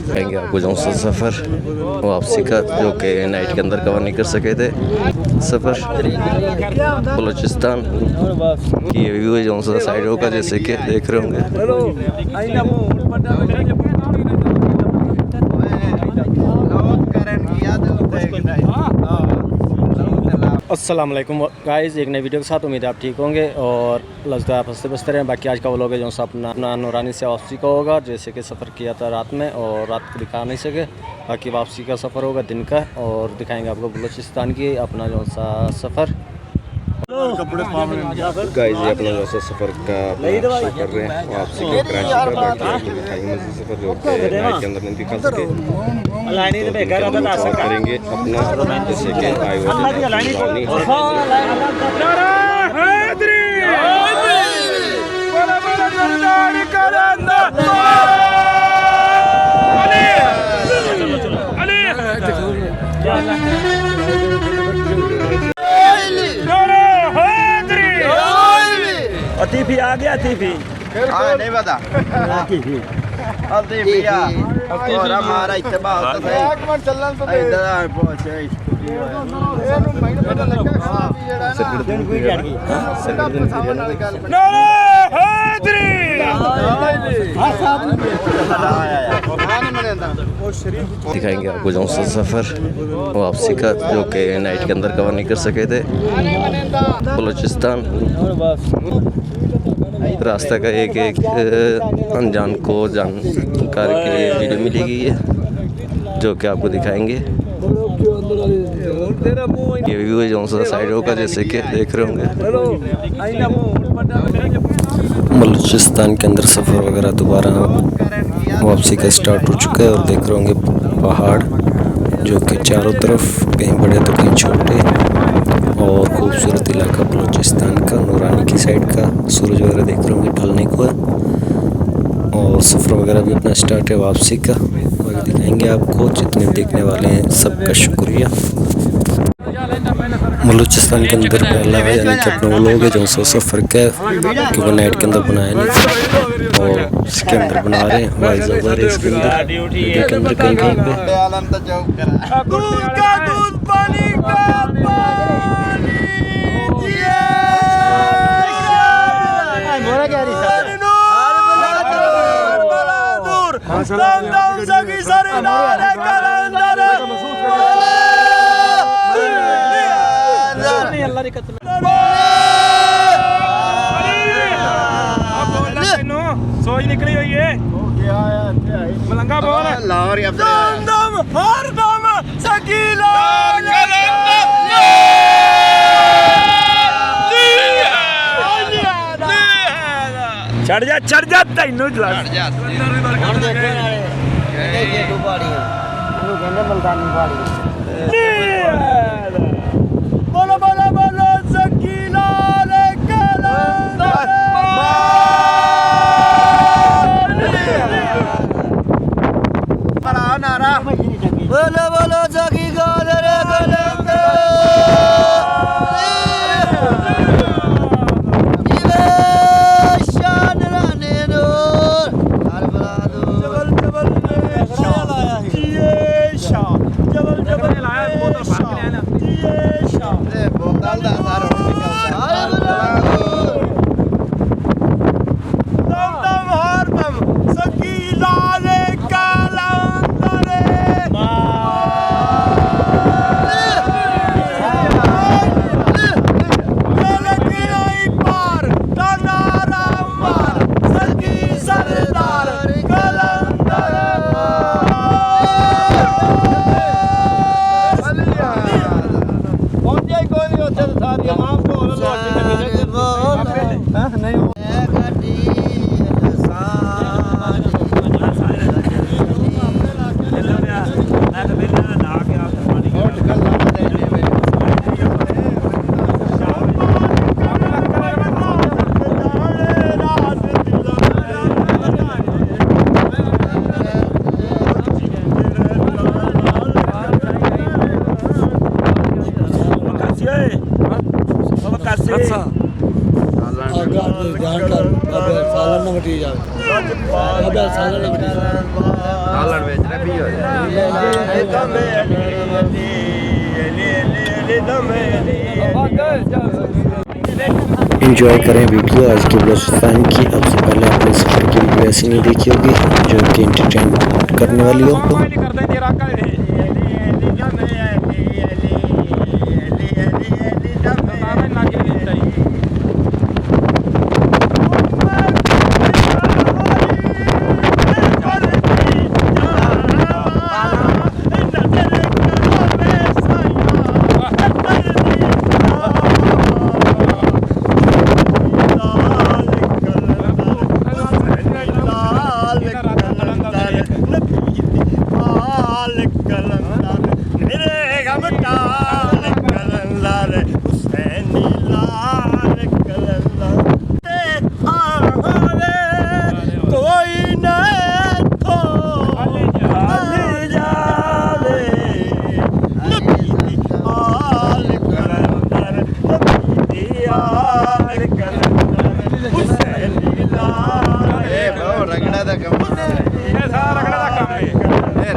कहेंगे आपको जो सा सफ़र वापसी का जो कि नाइट के अंदर कवर नहीं कर सके थे सफ़र बलूचिस्तान की ये व्यू है जो सा साइडों का जैसे कि देख रहे होंगे। अस्सलाम वालेकुम गाइस, एक नई वीडियो के साथ उम्मीद है आप ठीक होंगे और लजदा आप हंसते बसते रहें। बाकी आज का व्लॉग है जो सा अपना नूरानी से वापसी का होगा, जैसे कि सफ़र किया था रात में और रात को दिखा नहीं सके। बाकी वापसी का सफ़र होगा दिन का और दिखाएंगे आपको बलूचिस्तान की अपना जो सा सफ़र। गाइस ये अपना जो सा सफ़र का शुरू कर रहे हैं वापसी के कराची का। बाकी आपको दिखाएंगे सफ़र जो नाइट के अंदर नहीं दिखा सके तो करेंगे अपना जैसे कि आए अतीफी आ गया। अतीफी नहीं पता और हमारा इत्तेबा होता है इधर पहुंचे दिखाएंगे आपको जो सा सफ़र वापसी का जो कि नाइट के अंदर कवर नहीं कर सके थे बलूचिस्तान। रास्ता का एक अनजान को जानकारी के लिए वीडियो मिलेगी है जो कि आपको दिखाएंगे। ये व्यू है जो सा साइडों का जैसे कि देख रहे होंगे। बलूचिस्तान के अंदर सफ़र वगैरह दोबारा वापसी का स्टार्ट हो चुका है और देख रहे होंगे पहाड़ जो कि चारों तरफ कहीं बड़े तो कहीं छोटे और खूबसूरत इलाका बलूचिस्तान का नूरानी की साइड का। सूरज वगैरह देख रहे होंगे ढलने को है और सफ़र वगैरह भी अपना स्टार्ट है वापसी का। बाकी दिखाएंगे आपको, जितने देखने वाले हैं सबका शुक्रिया। बलूचिस्तान के अंदर पहला है यानी कि अपना वो लोग है जो सफ़र का कि वो नाइट के अंदर बनाया नहीं और इसके अंदर बना रहे हैं वाइज ओवर इसके अंदर वीडियो के अंदर कहीं कहीं पे। सोच निकली हुई है मलंगा बोल दम दम हर दम सकीला चढ़ जा तैनू बोलो बोलो बोलो सकीला बोलो बोलो सकी ध्यान कर अबे सालन न बटी जावे अबे सालन न बटी सालन बेच रहे भी हो एंजॉय करें वीडियो आज की बलोचिस्तान की। अब से पहले आपने सफ़र की वीडियो ऐसी नहीं देखी होगी जो कि इंटरटेन करने वाली हो।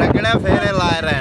रगड़ा फेरे लाए रहे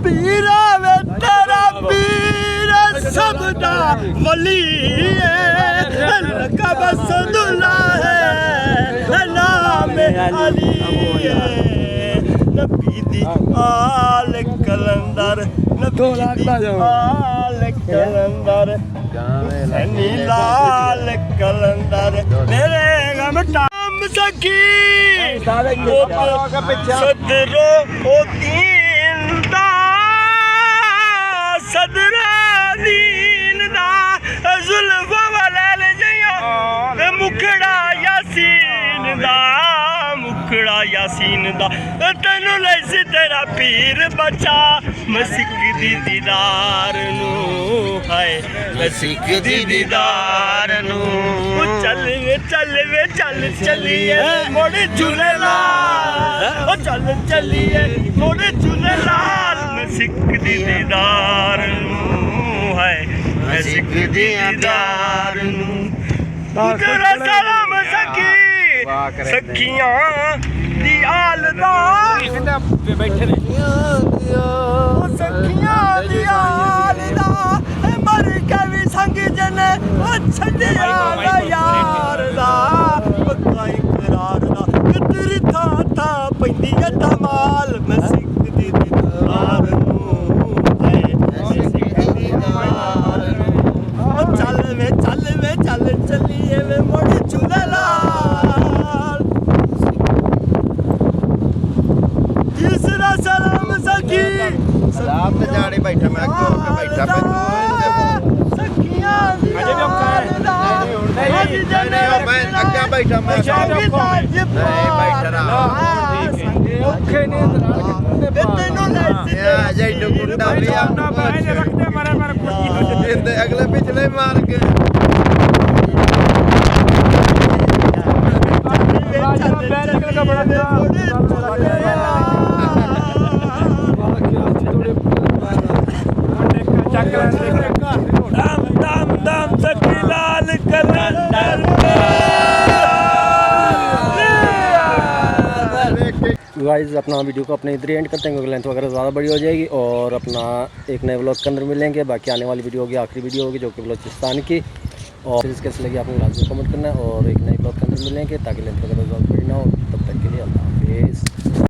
पीरा वे तेरा पीर सबदा वली लका बस दुल्ला है नाम अली नबी दी आल कलंदर नबी दी आल कलंदर सनी लाल कलंदर मेरे गम टाम सखी सदरो ओ दीन दा सदरा दीन दा जुल्फ वाले जइया मुखड़ा यासीन दा मुखड़ा यासीन दा तैनू लैसी तेरा पीर बचा मैं सिख दी दीदार नू हाय मैं सिख दी दीदार नू चल वे चल चलिए मोड़े झूले लाल चल चलिए मोड़े झूले लाल मैं सिख दी दीदार नू हाय मैं सिख दी दीदार नू तेरा सलाम सखी सखियां दी आल दा बैठे ने सखियां दी आल दा मर के भी संग जने छड्डिया यार दा पक्का इकरार दा तेरी था पैंदी धमाल मैं सिख दी दीदार नू हाय मैं सिख दी बैठा मैं नहीं बैठा रहा औखे नहीं तेनों या जैडू गुंडा लिया इंदे अगले पिछले मार के दम दम दम सकीलाल कलंदर गाइस अपना वीडियो को अपने इधर एंड करते हैं क्योंकि लेंथ वगैरह ज़्यादा बड़ी हो जाएगी और अपना एक नए व्लॉग के अंदर मिलेंगे। बाकी आने वाली वीडियो होगी आखिरी वीडियो होगी जो कि बलोचिस्तान की, और फिर कैसे लगी आपने लाजमी कमेंट करना है और एक नए व्लॉग के अंदर मिलेंगे ताकि लेंथ वगैरह ज़्यादा बड़ी ना हो। तब तक के लिए अल्लाह हाफिज़।